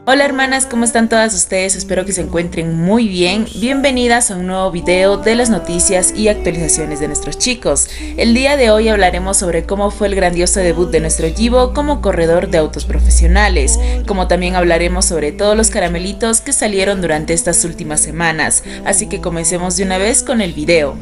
Hola hermanas, ¿cómo están todas ustedes? Espero que se encuentren muy bien. Bienvenidas a un nuevo video de las noticias y actualizaciones de nuestros chicos. El día de hoy hablaremos sobre cómo fue el grandioso debut de nuestro Yibo como corredor de autos profesionales, como también hablaremos sobre todos los caramelitos que salieron durante estas últimas semanas. Así que comencemos de una vez con el video.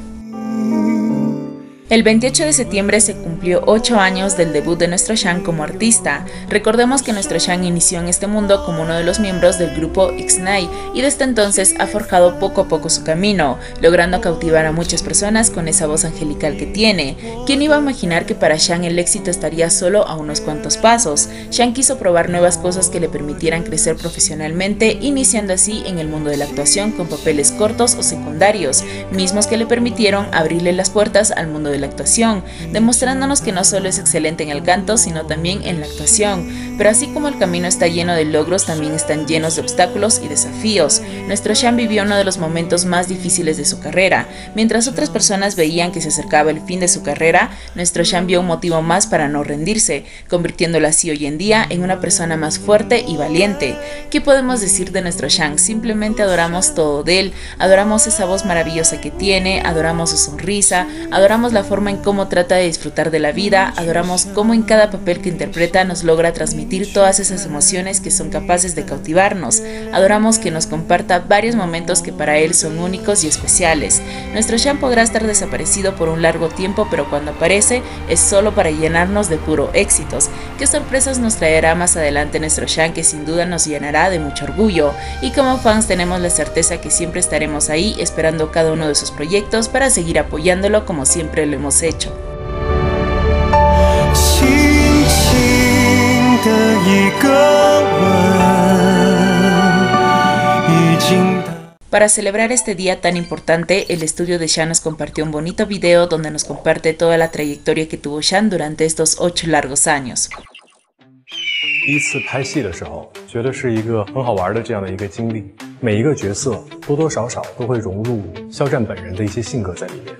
El 28 de septiembre se cumplió 8 años del debut de nuestro Xiang como artista. Recordemos que nuestro Xiang inició en este mundo como uno de los miembros del grupo X-Nine y desde entonces ha forjado poco a poco su camino, logrando cautivar a muchas personas con esa voz angelical que tiene. ¿Quién iba a imaginar que para Xiang el éxito estaría solo a unos cuantos pasos? Xiang quiso probar nuevas cosas que le permitieran crecer profesionalmente, iniciando así en el mundo de la actuación con papeles cortos o secundarios, mismos que le permitieron abrirle las puertas al mundo de la actuación, demostrándonos que no solo es excelente en el canto, sino también en la actuación. Pero así como el camino está lleno de logros, también están llenos de obstáculos y desafíos. Nuestro Xiang vivió uno de los momentos más difíciles de su carrera. Mientras otras personas veían que se acercaba el fin de su carrera, nuestro Xiang vio un motivo más para no rendirse, convirtiéndolo así hoy en día en una persona más fuerte y valiente. ¿Qué podemos decir de nuestro Xiang? Simplemente adoramos todo de él, adoramos esa voz maravillosa que tiene, adoramos su sonrisa, adoramos la forma en cómo trata de disfrutar de la vida, adoramos cómo en cada papel que interpreta nos logra transmitir todas esas emociones que son capaces de cautivarnos, adoramos que nos comparta varios momentos que para él son únicos y especiales. Nuestro Xiang podrá estar desaparecido por un largo tiempo, pero cuando aparece es solo para llenarnos de puro éxitos. ¿Qué sorpresas nos traerá más adelante nuestro Xiang, que sin duda nos llenará de mucho orgullo? Y como fans tenemos la certeza que siempre estaremos ahí esperando cada uno de sus proyectos para seguir apoyándolo como siempre lo hemos hecho. Para celebrar este día tan importante, el estudio de Xiang nos compartió un bonito video donde nos comparte toda la trayectoria que tuvo Xiang durante estos 8 largos años. 第一次拍戏的时候，觉得是一个很好玩的这样的一个经历。每一个角色多多少少都会融入肖战本人的一些性格在里面。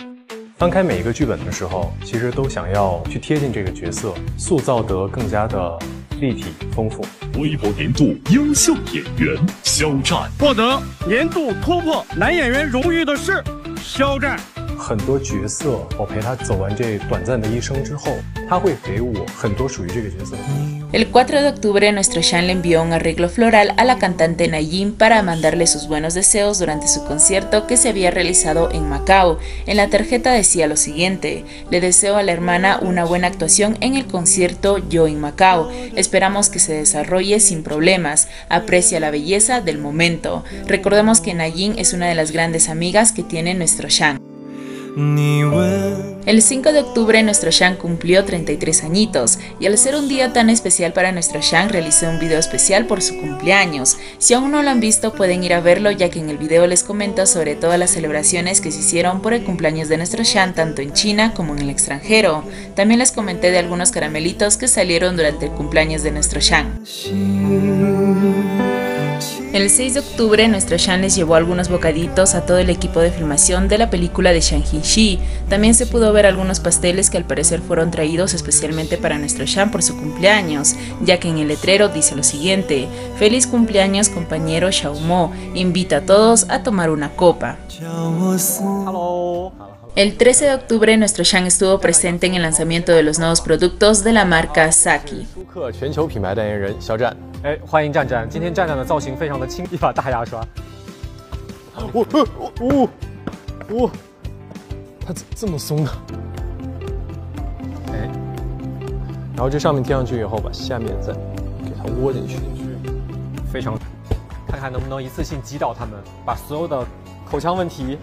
翻开每一个剧本的时候，其实都想要去贴近这个角色，塑造得更加的立体丰富。微博年度优秀演员肖战获得年度突破男演员荣誉的是肖战。 很多角色，我陪他走完这短暂的一生之后，他会给我很多属于这个角色的。 El 4 de octubre, nuestro Xiang le envió un arreglo floral a la cantante Nayin para mandarle sus buenos deseos durante su concierto que se había realizado en Macao. En la tarjeta decía lo siguiente: le deseo a la hermana una buena actuación en el concierto Yo en Macao. Esperamos que se desarrolle sin problemas. Aprecia la belleza del momento. Recordemos que Nayin es una de las grandes amigas que tiene nuestro Xiang. El 5 de octubre nuestro Xiang cumplió 33 añitos y al ser un día tan especial para nuestro Xiang realicé un video especial por su cumpleaños. Si aún no lo han visto pueden ir a verlo, ya que en el video les comento sobre todas las celebraciones que se hicieron por el cumpleaños de nuestro Xiang tanto en China como en el extranjero. También les comenté de algunos caramelitos que salieron durante el cumpleaños de nuestro Xiang. El 6 de octubre nuestro Xiang les llevó algunos bocaditos a todo el equipo de filmación de la película de Shang-Chi. También se pudo ver algunos pasteles que al parecer fueron traídos especialmente para nuestro Xiang por su cumpleaños, ya que en el letrero dice lo siguiente: feliz cumpleaños compañero Xiaomo, invita a todos a tomar una copa. Hello. El 13 de octubre nuestro Xiang estuvo presente en el lanzamiento de los nuevos productos de la marca Saki. 全球品牌代言人肖战，欢迎战战。今天战战的造型非常的轻，一把大牙刷。它这么松的，然后这上面贴上去以后，把下面再给它窝进去，非常，看看能不能一次性击倒他们，把所有的口腔问题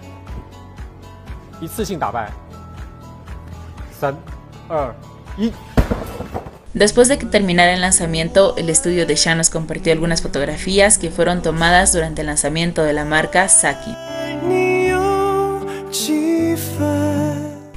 一次性打败。3、2、1。 Después de que terminara el lanzamiento, el estudio de Xiang nos compartió algunas fotografías que fueron tomadas durante el lanzamiento de la marca Saki.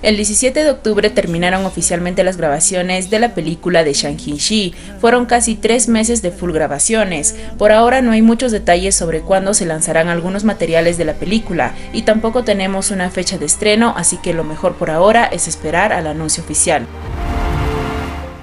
El 17 de octubre terminaron oficialmente las grabaciones de la película de Shang-Chi. Fueron casi 3 meses de full grabaciones. Por ahora no hay muchos detalles sobre cuándo se lanzarán algunos materiales de la película y tampoco tenemos una fecha de estreno, así que lo mejor por ahora es esperar al anuncio oficial.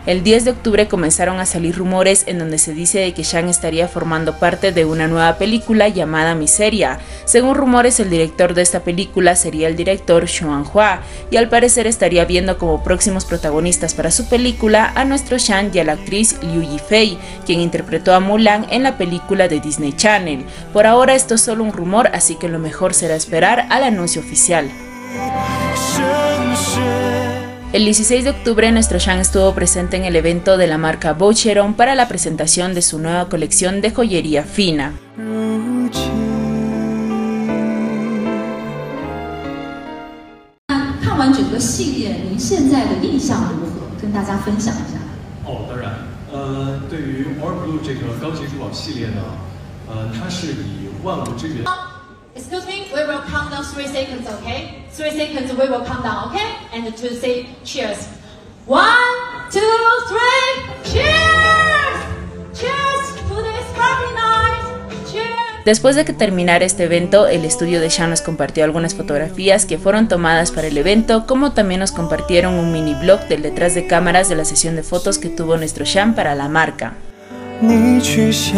El 10 de octubre comenzaron a salir rumores en donde se dice de que Shang estaría formando parte de una nueva película llamada Miseria. Según rumores, el director de esta película sería el director Xuanhua, y al parecer estaría viendo como próximos protagonistas para su película a nuestro Shang y a la actriz Liu Yifei, quien interpretó a Mulan en la película de Disney Channel. Por ahora esto es solo un rumor, así que lo mejor será esperar al anuncio oficial. El 16 de octubre nuestro Shang estuvo presente en el evento de la marca Boucheron para la presentación de su nueva colección de joyería fina. Excuse me, we will count down 3 seconds, okay? 3 seconds, we will count down, okay? And to say cheers. 1, 2, 3, cheers! Cheers to this happy night! Cheers! Después de que terminara este evento, el estudio de Shang nos compartió algunas fotografías que fueron tomadas para el evento, como también nos compartieron un mini blog del detrás de cámaras de la sesión de fotos que tuvo nuestro Shang para la marca. 你去想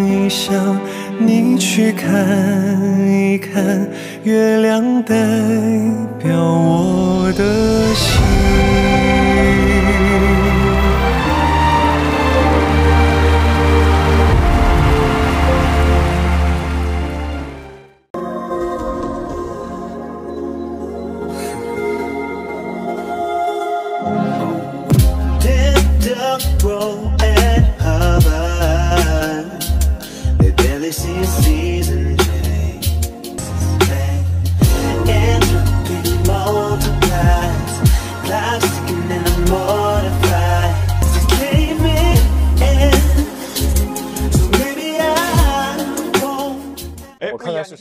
一想，你去看一看，月亮代表我的心。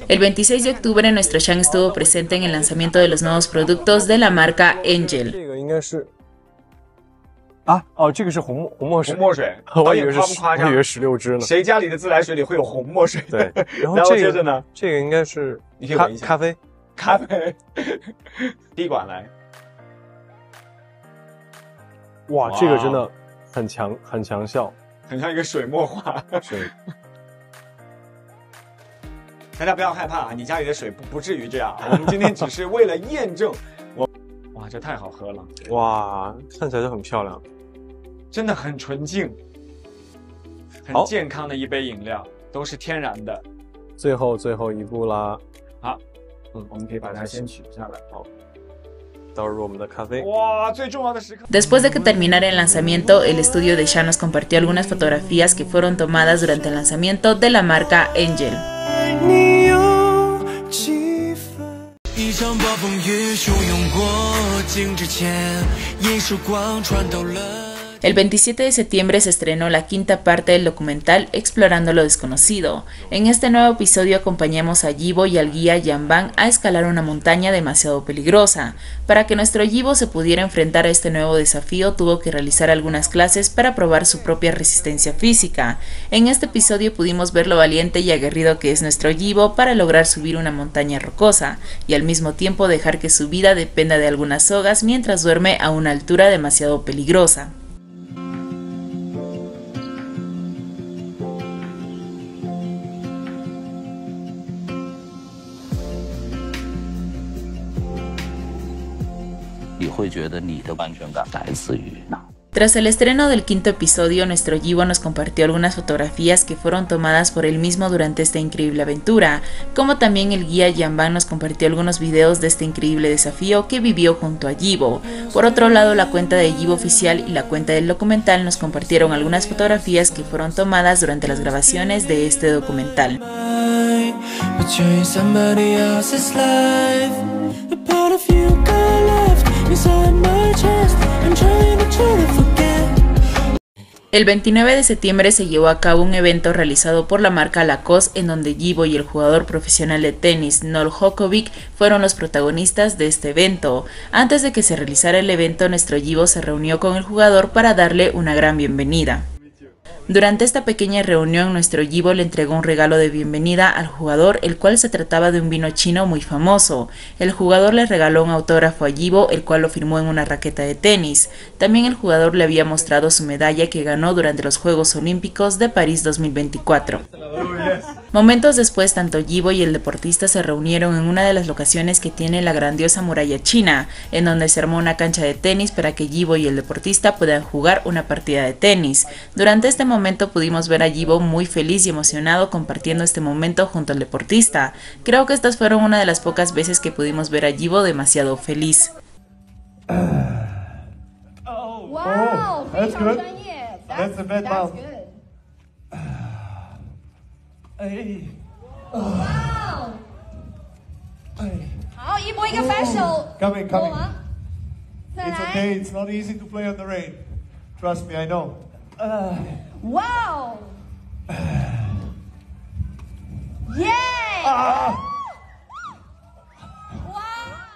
El 26 de octubre nuestro Shang estuvo presente en el lanzamiento de los nuevos productos de la marca Angel. 这个是红墨水，我以为是16支呢。谁家里的自来水里会有红墨水？对，然后接着呢，这个应该是咖啡。滴管来。哇，这个真的很强效，很像一个水墨画。是。大家不要害怕啊，你家里的水不至于这样。我们今天只是为了验证。哇，这太好喝了！哇，看起来就很漂亮，真的很纯净，很健康的一杯饮料，都是天然的。最后一步啦。好，我们可以把它先取下来。好。 Después de que terminara el lanzamiento, el estudio de Shang nos compartió algunas fotografías que fueron tomadas durante el lanzamiento de la marca Angel. El 27 de septiembre se estrenó la quinta parte del documental Explorando lo Desconocido. En este nuevo episodio acompañamos a Yibo y al guía Yanban a escalar una montaña demasiado peligrosa. Para que nuestro Yibo se pudiera enfrentar a este nuevo desafío, tuvo que realizar algunas clases para probar su propia resistencia física. En este episodio pudimos ver lo valiente y aguerrido que es nuestro Yibo para lograr subir una montaña rocosa, y al mismo tiempo dejar que su vida dependa de algunas sogas mientras duerme a una altura demasiado peligrosa. Tras el estreno del quinto episodio, nuestro Yibo nos compartió algunas fotografías que fueron tomadas por él mismo durante esta increíble aventura, como también el guía Yanban nos compartió algunos videos de este increíble desafío que vivió junto a Yibo. Por otro lado, la cuenta de Yibo oficial y la cuenta del documental nos compartieron algunas fotografías que fueron tomadas durante las grabaciones de este documental. El 29 de septiembre se llevó a cabo un evento realizado por la marca Lacoste en donde Yibo y el jugador profesional de tenis Novak Djokovic fueron los protagonistas de este evento. Antes de que se realizara el evento, nuestro Yibo se reunió con el jugador para darle una gran bienvenida. Durante esta pequeña reunión, nuestro Yibo le entregó un regalo de bienvenida al jugador, el cual se trataba de un vino chino muy famoso. El jugador le regaló un autógrafo a Yibo, el cual lo firmó en una raqueta de tenis. También el jugador le había mostrado su medalla que ganó durante los Juegos Olímpicos de París 2024. Momentos después, tanto Yibo y el deportista se reunieron en una de las locaciones que tiene la grandiosa muralla china, en donde se armó una cancha de tenis para que Yibo y el deportista puedan jugar una partida de tenis. Durante este momento pudimos ver a Yibo muy feliz y emocionado compartiendo este momento junto al deportista. Creo que estas fueron una de las pocas veces que pudimos ver a Yibo demasiado feliz. Wow, that's good. That's a bit wow. Wow! 好，一波一个反手。 Coming. It's okay. It's not easy to play on the rain. Trust me, I know. Wow! Yeah!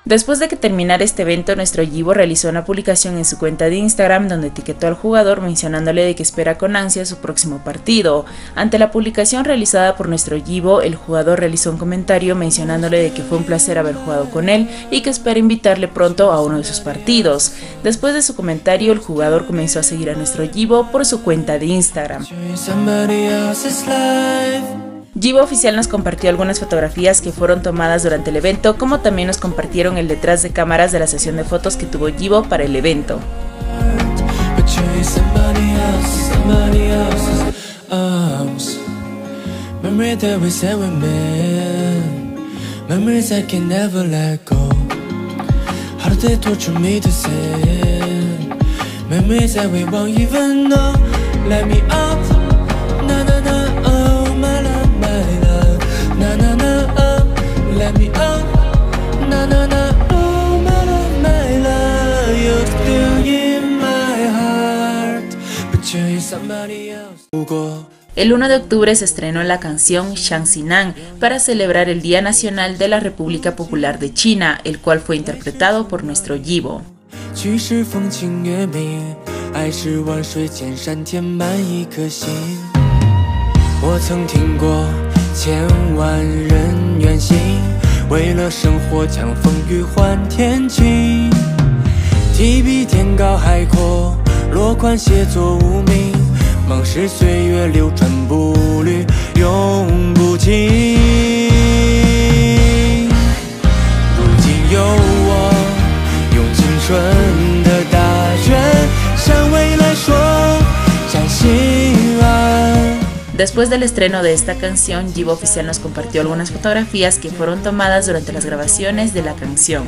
Después de que terminara este evento, nuestro Yibo realizó una publicación en su cuenta de Instagram donde etiquetó al jugador mencionándole de que espera con ansia su próximo partido. Ante la publicación realizada por nuestro Yibo, el jugador realizó un comentario mencionándole de que fue un placer haber jugado con él y que espera invitarle pronto a uno de sus partidos. Después de su comentario, el jugador comenzó a seguir a nuestro Yibo por su cuenta de Instagram. Yibo Oficial nos compartió algunas fotografías que fueron tomadas durante el evento, como también nos compartieron el detrás de cámaras de la sesión de fotos que tuvo Yibo para el evento. El 1 de octubre se estrenó la canción Shangxinang para celebrar el Día Nacional de la República Popular de China, el cual fue interpretado por nuestro Yibo. Después del estreno de esta canción, Yibo Oficial nos compartió algunas fotografías que fueron tomadas durante las grabaciones de la canción.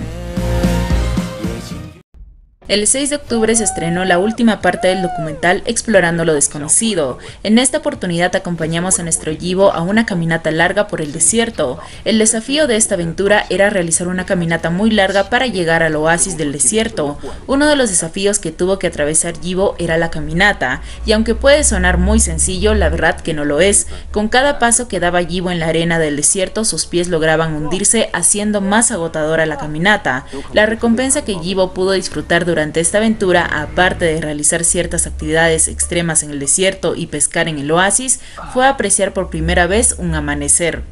El 6 de octubre se estrenó la última parte del documental Explorando lo Desconocido. En esta oportunidad acompañamos a nuestro Yibo a una caminata larga por el desierto. El desafío de esta aventura era realizar una caminata muy larga para llegar al oasis del desierto. Uno de los desafíos que tuvo que atravesar Yibo era la caminata, y aunque puede sonar muy sencillo, la verdad que no lo es. Con cada paso que daba Yibo en la arena del desierto, sus pies lograban hundirse, haciendo más agotadora la caminata. La recompensa que Yibo pudo disfrutar durante esta aventura, aparte de realizar ciertas actividades extremas en el desierto y pescar en el oasis, fue apreciar por primera vez un amanecer.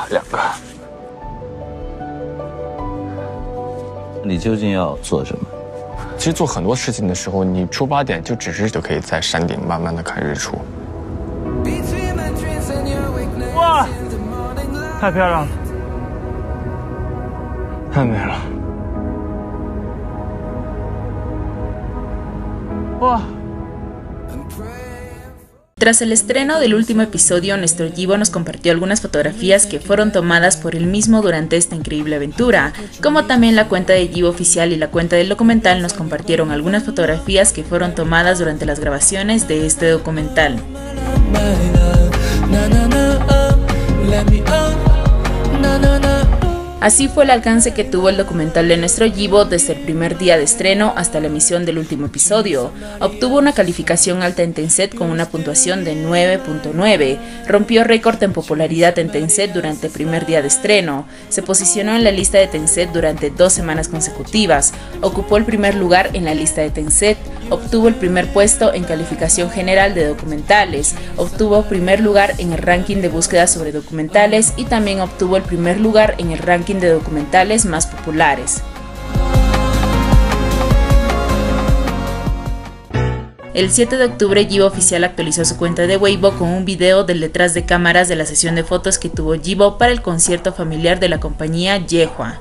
2个。你究竟要做什么？其实做很多事情的时候，你出发点就只是就可以在山顶慢慢的看日出。哇，太漂亮了，太美了。 Tras el estreno del último episodio, nuestro Yibo nos compartió algunas fotografías que fueron tomadas por él mismo durante esta increíble aventura, como también la cuenta de Yibo Oficial y la cuenta del documental nos compartieron algunas fotografías que fueron tomadas durante las grabaciones de este documental. Así fue el alcance que tuvo el documental de nuestro Yibo desde el primer día de estreno hasta la emisión del último episodio. Obtuvo una calificación alta en Tencent con una puntuación de 9.9. Rompió récord en popularidad en Tencent durante el primer día de estreno. Se posicionó en la lista de Tencent durante 2 semanas consecutivas. Ocupó el primer lugar en la lista de Tencent. Obtuvo el primer puesto en calificación general de documentales, obtuvo primer lugar en el ranking de búsqueda sobre documentales y también obtuvo el primer lugar en el ranking de documentales más populares. El 7 de octubre, Yibo Oficial actualizó su cuenta de Weibo con un video del detrás de cámaras de la sesión de fotos que tuvo Yibo para el concierto familiar de la compañía Yehua.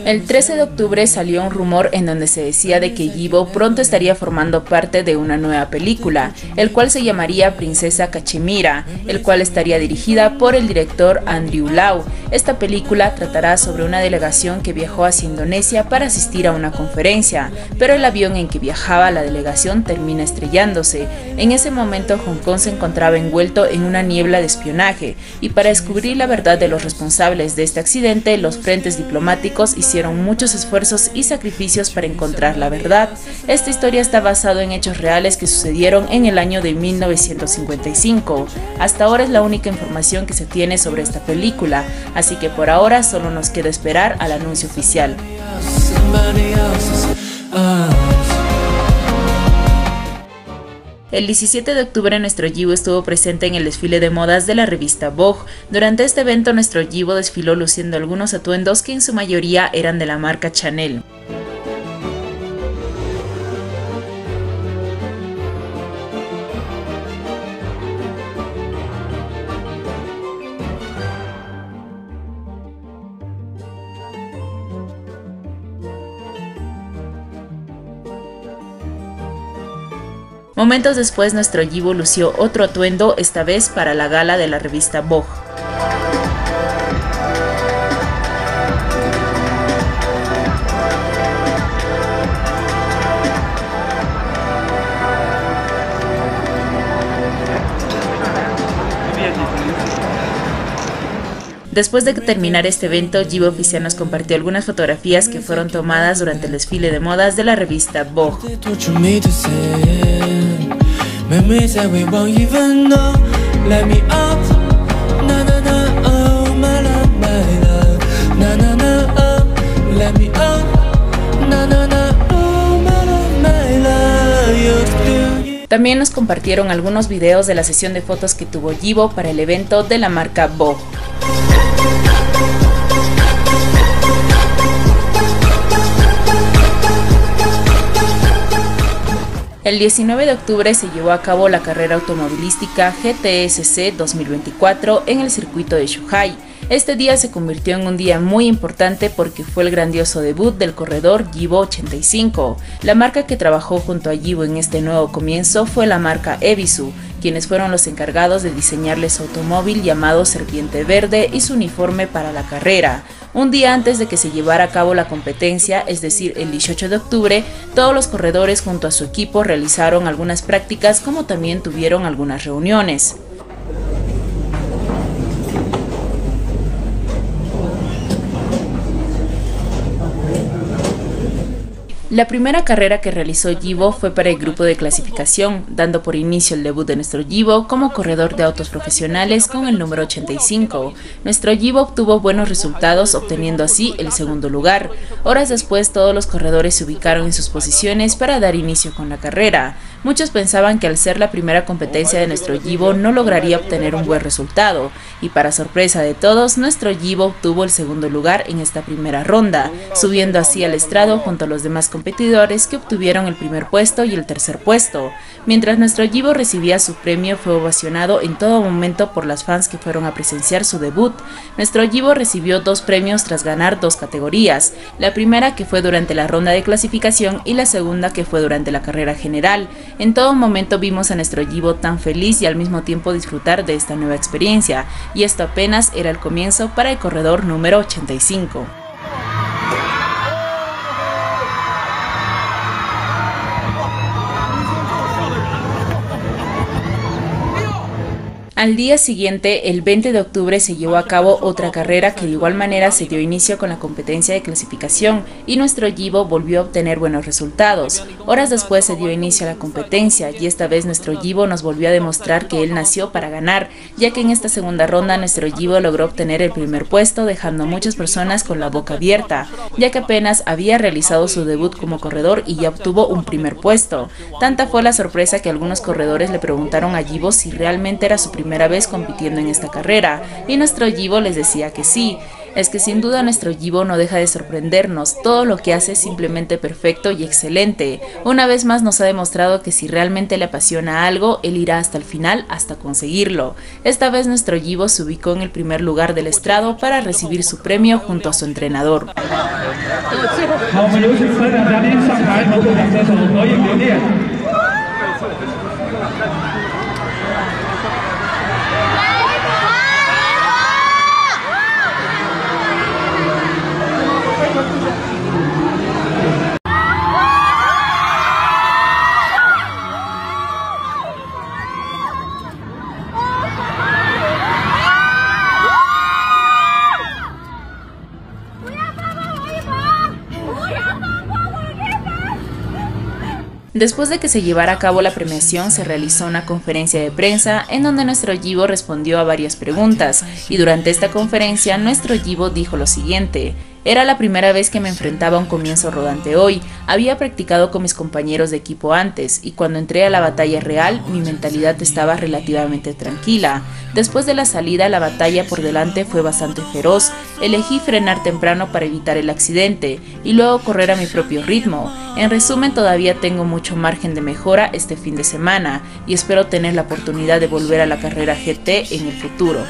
El 13 de octubre salió un rumor en donde se decía de que Yibo pronto estaría formando parte de una nueva película, el cual se llamaría Princesa Cachemira, el cual estaría dirigida por el director Andrew Lau. Esta película tratará sobre una delegación que viajó hacia Indonesia para asistir a una conferencia, pero el avión en que viajaba la delegación termina estrellándose. En ese momento Hong Kong se encontraba envuelto en una niebla de espionaje, y para descubrir la verdad de los responsables de este accidente, los frentes diplomáticos hicieron muchos esfuerzos y sacrificios para encontrar la verdad. Esta historia está basada en hechos reales que sucedieron en el año de 1955. Hasta ahora es la única información que se tiene sobre esta película, así que por ahora solo nos queda esperar al anuncio oficial. El 17 de octubre nuestro Yibo estuvo presente en el desfile de modas de la revista Vogue. Durante este evento nuestro Yibo desfiló luciendo algunos atuendos que en su mayoría eran de la marca Chanel. Momentos después nuestro Yibo lució otro atuendo, esta vez para la gala de la revista Vogue. Después de terminar este evento, Yibo Oficial nos compartió algunas fotografías que fueron tomadas durante el desfile de modas de la revista Vogue. También nos compartieron algunos videos de la sesión de fotos que tuvo Yibo para el evento de la marca Vogue. El 19 de octubre se llevó a cabo la carrera automovilística GTSC 2024 en el circuito de Zhuhai. Este día se convirtió en un día muy importante porque fue el grandioso debut del corredor Yibo 85. La marca que trabajó junto a Yibo en este nuevo comienzo fue la marca Ebisu, quienes fueron los encargados de diseñarle su automóvil llamado Serpiente Verde y su uniforme para la carrera. Un día antes de que se llevara a cabo la competencia, es decir, el 18 de octubre, todos los corredores junto a su equipo realizaron algunas prácticas como también tuvieron algunas reuniones. La primera carrera que realizó Yibo fue para el grupo de clasificación, dando por inicio el debut de nuestro Yibo como corredor de autos profesionales con el número 85. Nuestro Yibo obtuvo buenos resultados, obteniendo así el segundo lugar. Horas después, todos los corredores se ubicaron en sus posiciones para dar inicio con la carrera. Muchos pensaban que al ser la primera competencia de nuestro Yibo no lograría obtener un buen resultado, y para sorpresa de todos, nuestro Yibo obtuvo el segundo lugar en esta primera ronda, subiendo así al estrado junto a los demás competidores que obtuvieron el primer puesto y el tercer puesto. Mientras nuestro Yibo recibía su premio, fue ovacionado en todo momento por las fans que fueron a presenciar su debut. Nuestro Yibo recibió 2 premios tras ganar 2 categorías, la primera que fue durante la ronda de clasificación y la segunda que fue durante la carrera general. En todo momento vimos a nuestro Yibo tan feliz y al mismo tiempo disfrutar de esta nueva experiencia, y esto apenas era el comienzo para el corredor número 85. Al día siguiente, el 20 de octubre, se llevó a cabo otra carrera que de igual manera se dio inicio con la competencia de clasificación y nuestro Yibo volvió a obtener buenos resultados. Horas después se dio inicio a la competencia y esta vez nuestro Yibo nos volvió a demostrar que él nació para ganar, ya que en esta segunda ronda nuestro Yibo logró obtener el primer puesto, dejando a muchas personas con la boca abierta, ya que apenas había realizado su debut como corredor y ya obtuvo un primer puesto. Tanta fue la sorpresa que algunos corredores le preguntaron a Yibo si realmente era su primera vez compitiendo en esta carrera, y nuestro Yibo les decía que sí. Es que sin duda nuestro Yibo no deja de sorprendernos, todo lo que hace es simplemente perfecto y excelente. Una vez más nos ha demostrado que si realmente le apasiona algo, él irá hasta el final hasta conseguirlo. Esta vez nuestro Yibo se ubicó en el primer lugar del estrado para recibir su premio junto a su entrenador. Después de que se llevara a cabo la premiación, se realizó una conferencia de prensa en donde nuestro Yibo respondió a varias preguntas, y durante esta conferencia nuestro Yibo dijo lo siguiente: era la primera vez que me enfrentaba a un comienzo rodante hoy, había practicado con mis compañeros de equipo antes, y cuando entré a la batalla real, mi mentalidad estaba relativamente tranquila. Después de la salida, la batalla por delante fue bastante feroz, elegí frenar temprano para evitar el accidente, y luego correr a mi propio ritmo. En resumen, todavía tengo mucho margen de mejora este fin de semana, y espero tener la oportunidad de volver a la carrera GT en el futuro.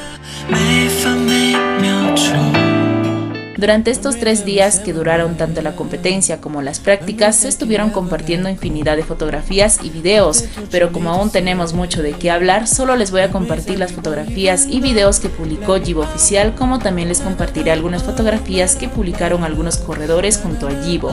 Durante estos 3 días que duraron tanto la competencia como las prácticas, se estuvieron compartiendo infinidad de fotografías y videos, pero como aún tenemos mucho de qué hablar, solo les voy a compartir las fotografías y videos que publicó Yibo Oficial, como también les compartiré algunas fotografías que publicaron algunos corredores junto a Yibo.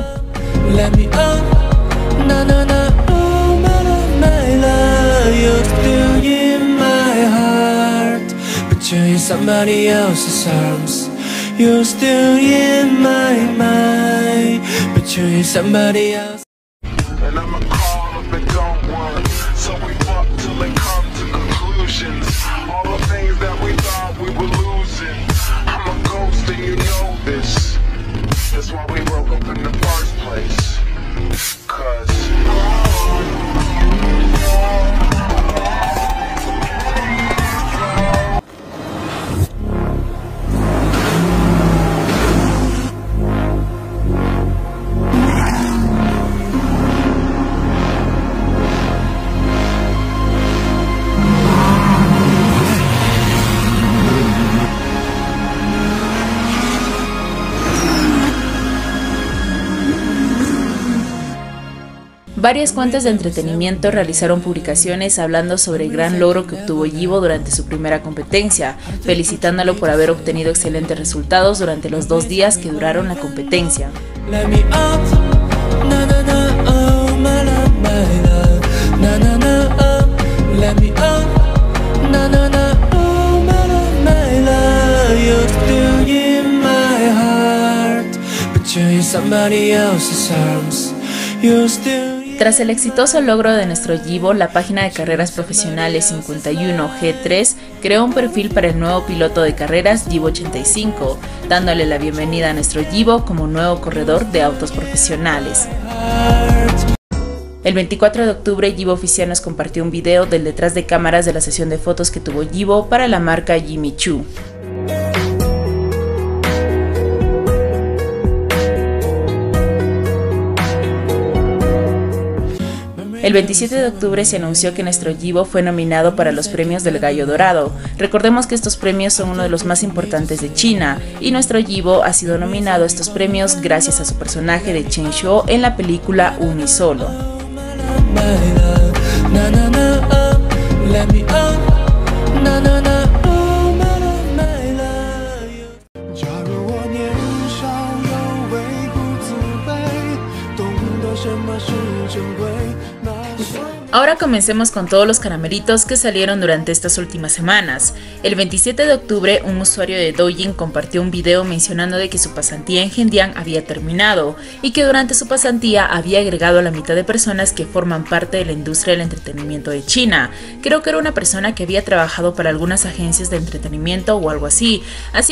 You're still in my mind, but you're somebody else. And I'm a call if it don't work, so we fuck till it comes to conclusions. All the things that we thought we were losing. I'm a ghost and you know this. That's why we broke up in the first place. 'Cause Varias cuentas de entretenimiento realizaron publicaciones hablando sobre el gran logro que obtuvo Yibo durante su primera competencia, felicitándolo por haber obtenido excelentes resultados durante los 2 días que duraron la competencia. Tras el exitoso logro de nuestro Yibo, la página de carreras profesionales 51G3 creó un perfil para el nuevo piloto de carreras Yibo 85, dándole la bienvenida a nuestro Yibo como nuevo corredor de autos profesionales. El 24 de octubre, Yibo Oficial nos compartió un video del detrás de cámaras de la sesión de fotos que tuvo Yibo para la marca Jimmy Choo. El 27 de octubre se anunció que nuestro Yibo fue nominado para los premios del Gallo Dorado. Recordemos que estos premios son uno de los más importantes de China, y nuestro Yibo ha sido nominado a estos premios gracias a su personaje de Chen Shou en la película Unisolo. Ahora comencemos con todos los caramelitos que salieron durante estas últimas semanas. El 27 de octubre, un usuario de Douyin compartió un video mencionando de que su pasantía en Hendian había terminado y que durante su pasantía había agregado a la mitad de personas que forman parte de la industria del entretenimiento de China. Creo que era una persona que había trabajado para algunas agencias de entretenimiento o algo así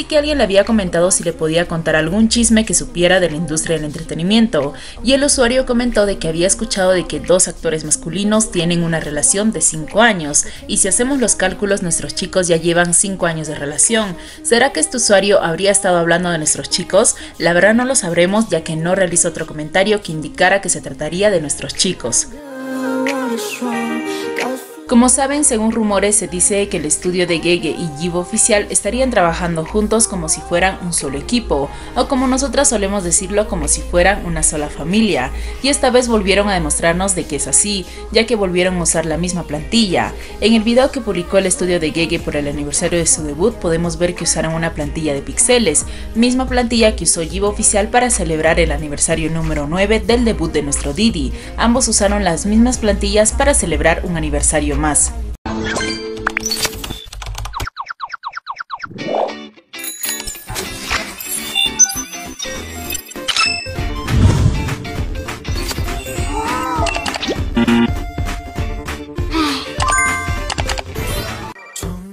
que alguien le había comentado si le podía contar algún chisme que supiera de la industria del entretenimiento, y el usuario comentó de que había escuchado de que 2 actores masculinos tienen una relación de 5 años, y si hacemos los cálculos nuestros chicos ya llevan 5 años de relación. ¿Será que este usuario habría estado hablando de nuestros chicos? La verdad no lo sabremos, ya que no realizó otro comentario que indicara que se trataría de nuestros chicos. Como saben, según rumores se dice que el estudio de Gege y Yibo Oficial estarían trabajando juntos como si fueran un solo equipo, o como nosotras solemos decirlo, como si fueran una sola familia, y esta vez volvieron a demostrarnos de que es así, ya que volvieron a usar la misma plantilla. En el video que publicó el estudio de Gege por el aniversario de su debut podemos ver que usaron una plantilla de píxeles, misma plantilla que usó Yibo Oficial para celebrar el aniversario número 9 del debut de nuestro Didi. Ambos usaron las mismas plantillas para celebrar un aniversario más.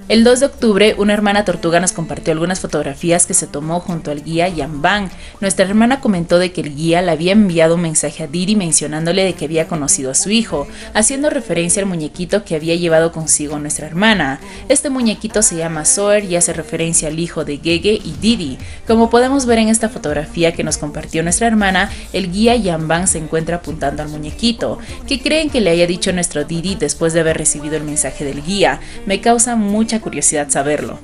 El 2 de octubre, una hermana tortuga nos compartió algunas fotografías que se tomó junto al guía Yanbang. Nuestra hermana comentó de que el guía le había enviado un mensaje a Didi mencionándole de que había conocido a su hijo, haciendo referencia al muñequito que había llevado consigo nuestra hermana. Este muñequito se llama Soer y hace referencia al hijo de Gege y Didi. Como podemos ver en esta fotografía que nos compartió nuestra hermana, el guía Yanbang se encuentra apuntando al muñequito. ¿Qué creen que le haya dicho nuestro Didi después de haber recibido el mensaje del guía? Me causa mucha curiosidad saberlo.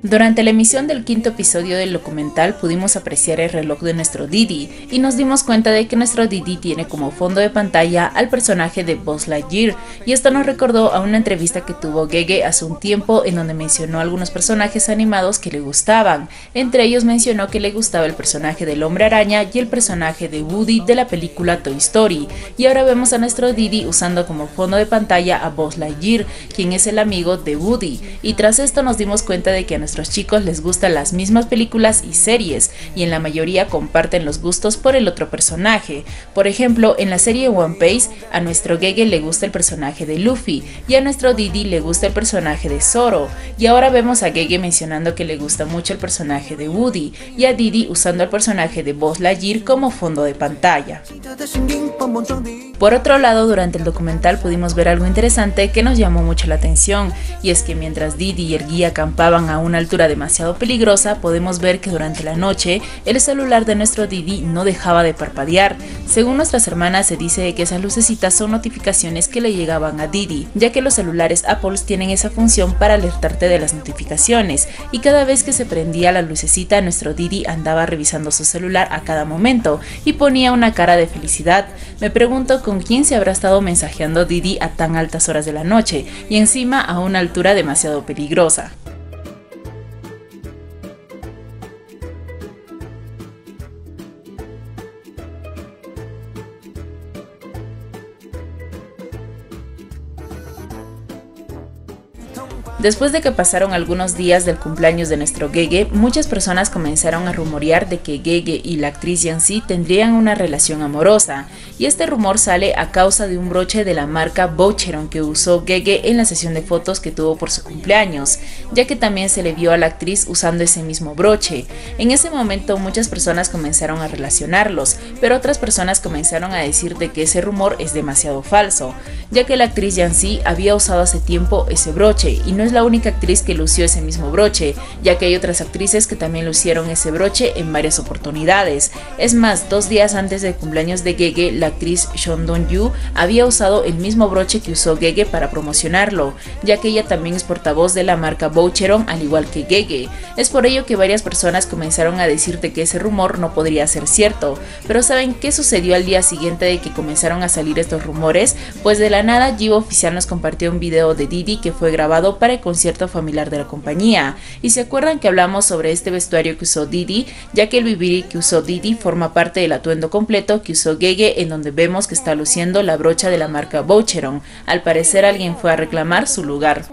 Durante la emisión del 5º episodio del documental pudimos apreciar el reloj de nuestro Didi y nos dimos cuenta de que nuestro Didi tiene como fondo de pantalla al personaje de Buzz Lightyear, y esto nos recordó a una entrevista que tuvo Gege hace un tiempo en donde mencionó algunos personajes animados que le gustaban. Entre ellos mencionó que le gustaba el personaje del Hombre Araña y el personaje de Woody de la película Toy Story, y ahora vemos a nuestro Didi usando como fondo de pantalla a Buzz Lightyear, quien es el amigo de Woody, y tras esto nos dimos cuenta de que a nuestros chicos les gustan las mismas películas y series, y en la mayoría comparten los gustos por el otro personaje. Por ejemplo, en la serie One Piece, a nuestro Gege le gusta el personaje de Luffy, y a nuestro Didi le gusta el personaje de Zoro, y ahora vemos a Gege mencionando que le gusta mucho el personaje de Woody, y a Didi usando el personaje de Buzz Lightyear como fondo de pantalla. Por otro lado, durante el documental pudimos ver algo interesante que nos llamó mucho la atención, y es que mientras Didi y el guía acampaban a una altura demasiado peligrosa, podemos ver que durante la noche el celular de nuestro Didi no dejaba de parpadear. Según nuestras hermanas, se dice que esas lucecitas son notificaciones que le llegaban a Didi, ya que los celulares Apple tienen esa función para alertarte de las notificaciones, y cada vez que se prendía la lucecita, nuestro Didi andaba revisando su celular a cada momento y ponía una cara de felicidad. Me pregunto con quién se habrá estado mensajeando Didi a tan altas horas de la noche, y encima a una altura demasiado peligrosa. Después de que pasaron algunos días del cumpleaños de nuestro Gege, muchas personas comenzaron a rumorear de que Gege y la actriz Yanxi tendrían una relación amorosa, y este rumor sale a causa de un broche de la marca Vacheron que usó Gege en la sesión de fotos que tuvo por su cumpleaños, ya que también se le vio a la actriz usando ese mismo broche. En ese momento muchas personas comenzaron a relacionarlos, pero otras personas comenzaron a decir de que ese rumor es demasiado falso, ya que la actriz Yanxi había usado hace tiempo ese broche y no es la única actriz que lució ese mismo broche, ya que hay otras actrices que también lucieron ese broche en varias oportunidades. Es más, 2 días antes del cumpleaños de Gege, la actriz Sean Dong-yu había usado el mismo broche que usó Gege para promocionarlo, ya que ella también es portavoz de la marca Vacheron al igual que Gege. Es por ello que varias personas comenzaron a decir de que ese rumor no podría ser cierto, pero ¿saben qué sucedió al día siguiente de que comenzaron a salir estos rumores? Pues de la nada Yibo Oficial nos compartió un video de Didi que fue grabado para al concierto familiar de la compañía. Y se acuerdan que hablamos sobre este vestuario que usó Didi, ya que el bibiri que usó Didi forma parte del atuendo completo que usó Gege, en donde vemos que está luciendo la brocha de la marca Boucheron. Al parecer alguien fue a reclamar su lugar.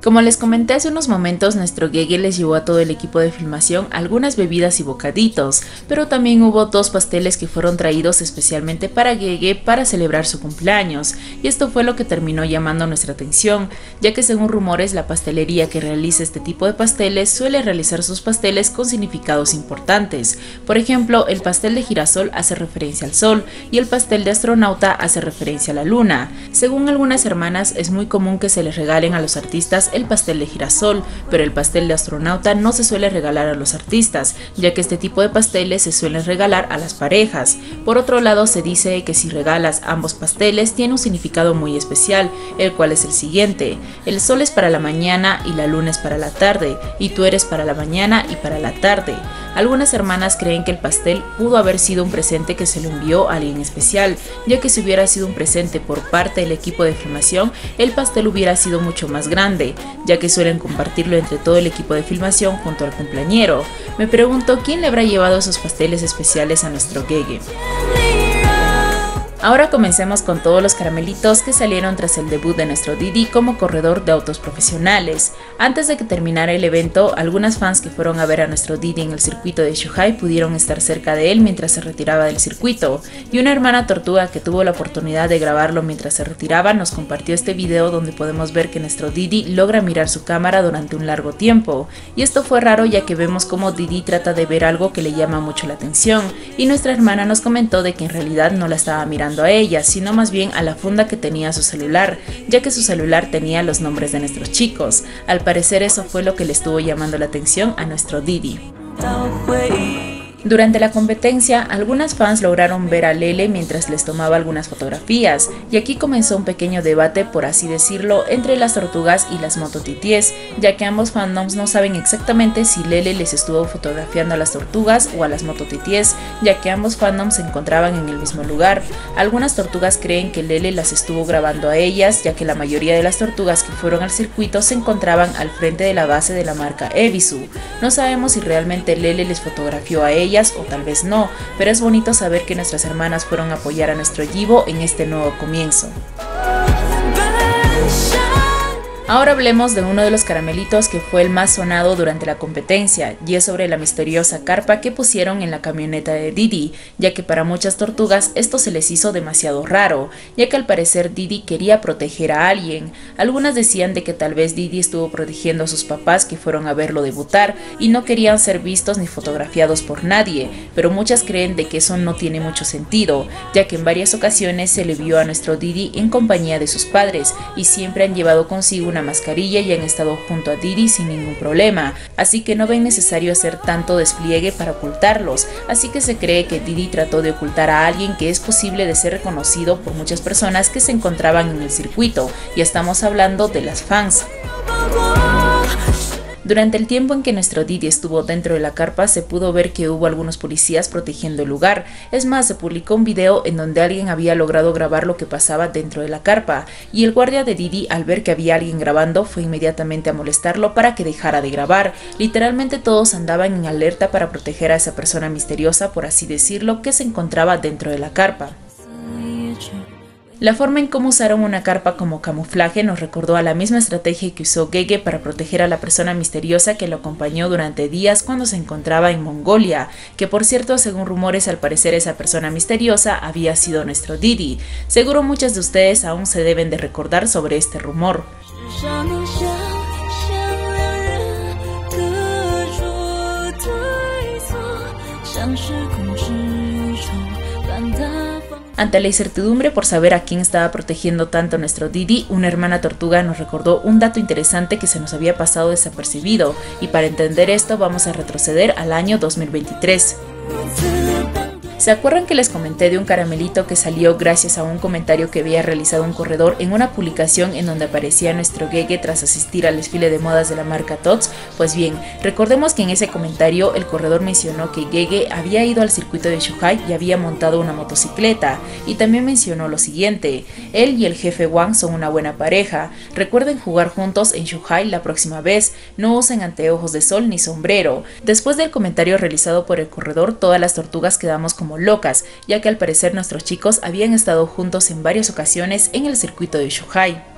Como les comenté hace unos momentos, nuestro Gege les llevó a todo el equipo de filmación algunas bebidas y bocaditos, pero también hubo 2 pasteles que fueron traídos especialmente para Gege para celebrar su cumpleaños, y esto fue lo que terminó llamando nuestra atención, ya que según rumores la pastelería que realiza este tipo de pasteles suele realizar sus pasteles con significados importantes. Por ejemplo, el pastel de girasol hace referencia al sol y el pastel de astronauta hace referencia a la luna. Según algunas hermanas, es muy común que se les regalen a los artistas el pastel de girasol, pero el pastel de astronauta no se suele regalar a los artistas, ya que este tipo de pasteles se suelen regalar a las parejas. Por otro lado, se dice que si regalas ambos pasteles tiene un significado muy especial, el cual es el siguiente: el sol es para la mañana y la luna es para la tarde, y tú eres para la mañana y para la tarde. Algunas hermanas creen que el pastel pudo haber sido un presente que se lo envió a alguien especial, ya que si hubiera sido un presente por parte del equipo de filmación, el pastel hubiera sido mucho más grande, ya que suelen compartirlo entre todo el equipo de filmación junto al cumpleañero. Me pregunto quién le habrá llevado esos pasteles especiales a nuestro Gege. Ahora comencemos con todos los caramelitos que salieron tras el debut de nuestro Didi como corredor de autos profesionales. Antes de que terminara el evento, algunas fans que fueron a ver a nuestro Didi en el circuito de Zhuhai pudieron estar cerca de él mientras se retiraba del circuito, y una hermana tortuga que tuvo la oportunidad de grabarlo mientras se retiraba nos compartió este video donde podemos ver que nuestro Didi logra mirar su cámara durante un largo tiempo, y esto fue raro ya que vemos como Didi trata de ver algo que le llama mucho la atención, y nuestra hermana nos comentó de que en realidad no la estaba mirando a ella, sino más bien a la funda que tenía su celular, ya que su celular tenía los nombres de nuestros chicos. Al parecer eso fue lo que le estuvo llamando la atención a nuestro Didi. Durante la competencia, algunas fans lograron ver a Lele mientras les tomaba algunas fotografías, y aquí comenzó un pequeño debate, por así decirlo, entre las tortugas y las mototities, ya que ambos fandoms no saben exactamente si Lele les estuvo fotografiando a las tortugas o a las mototities, ya que ambos fandoms se encontraban en el mismo lugar. Algunas tortugas creen que Lele las estuvo grabando a ellas, ya que la mayoría de las tortugas que fueron al circuito se encontraban al frente de la base de la marca Ebisu. No sabemos si realmente Lele les fotografió a ellas o tal vez no, pero es bonito saber que nuestras hermanas fueron a apoyar a nuestro Yibo en este nuevo comienzo. Ahora hablemos de uno de los caramelitos que fue el más sonado durante la competencia, y es sobre la misteriosa carpa que pusieron en la camioneta de Didi, ya que para muchas tortugas esto se les hizo demasiado raro, ya que al parecer Didi quería proteger a alguien. Algunas decían de que tal vez Didi estuvo protegiendo a sus papás que fueron a verlo debutar y no querían ser vistos ni fotografiados por nadie, pero muchas creen de que eso no tiene mucho sentido, ya que en varias ocasiones se le vio a nuestro Didi en compañía de sus padres y siempre han llevado consigo una mascarilla y han estado junto a Didi sin ningún problema, así que no ven necesario hacer tanto despliegue para ocultarlos, así que se cree que Didi trató de ocultar a alguien que es posible de ser reconocido por muchas personas que se encontraban en el circuito, y estamos hablando de las fans. Durante el tiempo en que nuestro Didi estuvo dentro de la carpa se pudo ver que hubo algunos policías protegiendo el lugar. Es más, se publicó un video en donde alguien había logrado grabar lo que pasaba dentro de la carpa, y el guardia de Didi, al ver que había alguien grabando, fue inmediatamente a molestarlo para que dejara de grabar. Literalmente todos andaban en alerta para proteger a esa persona misteriosa, por así decirlo, que se encontraba dentro de la carpa. La forma en cómo usaron una carpa como camuflaje nos recordó a la misma estrategia que usó Gege para proteger a la persona misteriosa que lo acompañó durante días cuando se encontraba en Mongolia, que por cierto, según rumores, al parecer esa persona misteriosa había sido nuestro Didi. Seguro muchas de ustedes aún se deben de recordar sobre este rumor. Ante la incertidumbre por saber a quién estaba protegiendo tanto nuestro Didi, una hermana tortuga nos recordó un dato interesante que se nos había pasado desapercibido, y para entender esto vamos a retroceder al año 2023. ¿Se acuerdan que les comenté de un caramelito que salió gracias a un comentario que había realizado un corredor en una publicación en donde aparecía nuestro Gege tras asistir al desfile de modas de la marca Tots? Pues bien, recordemos que en ese comentario el corredor mencionó que Gege había ido al circuito de Zhuhai y había montado una motocicleta, y también mencionó lo siguiente: él y el jefe Wang son una buena pareja, recuerden jugar juntos en Zhuhai la próxima vez, no usen anteojos de sol ni sombrero. Después del comentario realizado por el corredor, todas las tortugas quedamos como locas, ya que al parecer nuestros chicos habían estado juntos en varias ocasiones en el circuito de Zhuhai.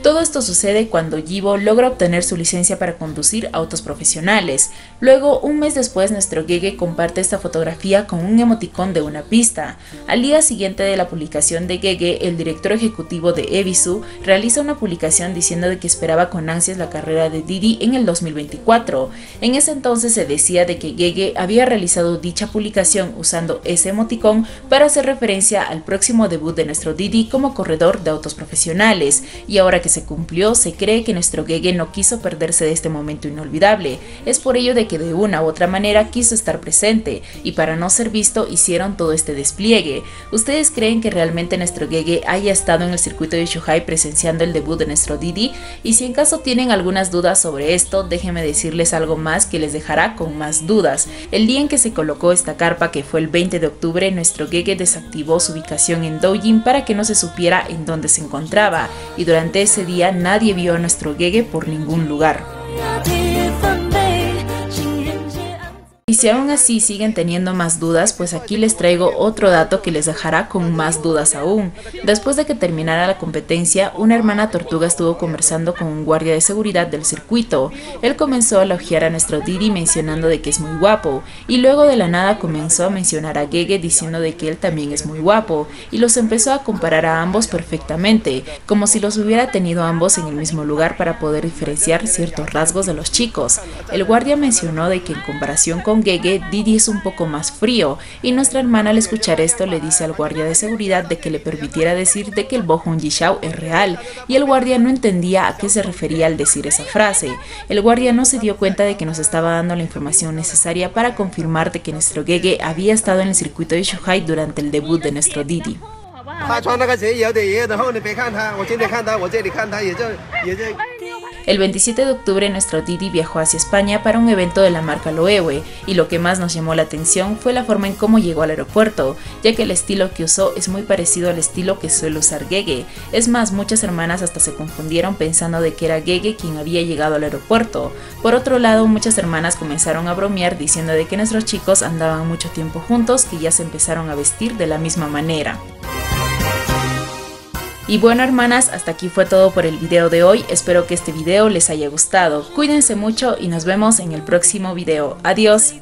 Todo esto sucede cuando Yibo logra obtener su licencia para conducir autos profesionales. Luego, un mes después, nuestro Gege comparte esta fotografía con un emoticón de una pista. Al día siguiente de la publicación de Gege, el director ejecutivo de Ebisu realiza una publicación diciendo de que esperaba con ansias la carrera de Didi en el 2024. En ese entonces se decía de que Gege había realizado dicha publicación usando ese emoticón para hacer referencia al próximo debut de nuestro Didi como corredor de autos profesionales, y ahora que se cumplió, se cree que nuestro Gege no quiso perderse de este momento inolvidable. Es por ello de que de una u otra manera quiso estar presente, y para no ser visto hicieron todo este despliegue. ¿Ustedes creen que realmente nuestro Gege haya estado en el circuito de Zhuhai presenciando el debut de nuestro Didi? Y si en caso tienen algunas dudas sobre esto, déjenme decirles algo más que les dejará con más dudas. El día en que se colocó esta carpa, que fue el 20 de octubre, nuestro Gege desactivó su ubicación en Douyin para que no se supiera en dónde se encontraba, y durante ese día nadie vio a nuestro Gege por ningún lugar. Y si aún así siguen teniendo más dudas, pues aquí les traigo otro dato que les dejará con más dudas aún. Después de que terminara la competencia, una hermana tortuga estuvo conversando con un guardia de seguridad del circuito. Él comenzó a elogiar a nuestro Didi mencionando de que es muy guapo, y luego de la nada comenzó a mencionar a Gege diciendo de que él también es muy guapo, y los empezó a comparar a ambos perfectamente, como si los hubiera tenido ambos en el mismo lugar para poder diferenciar ciertos rasgos de los chicos. El guardia mencionó de que en comparación con Gege, Didi es un poco más frío, y nuestra hermana al escuchar esto le dice al guardia de seguridad de que le permitiera decir de que el Bohong Yishao es real, y el guardia no entendía a qué se refería al decir esa frase. El guardia no se dio cuenta de que nos estaba dando la información necesaria para confirmar de que nuestro Gege había estado en el circuito de Zhuhai durante el debut de nuestro Didi. El 27 de octubre nuestro Didi viajó hacia España para un evento de la marca Loewe, y lo que más nos llamó la atención fue la forma en cómo llegó al aeropuerto, ya que el estilo que usó es muy parecido al estilo que suele usar Gege. Es más, muchas hermanas hasta se confundieron pensando de que era Gege quien había llegado al aeropuerto. Por otro lado, muchas hermanas comenzaron a bromear diciendo de que nuestros chicos andaban mucho tiempo juntos, que ya se empezaron a vestir de la misma manera. Y bueno, hermanas, hasta aquí fue todo por el video de hoy. Espero que este video les haya gustado. Cuídense mucho y nos vemos en el próximo video. Adiós.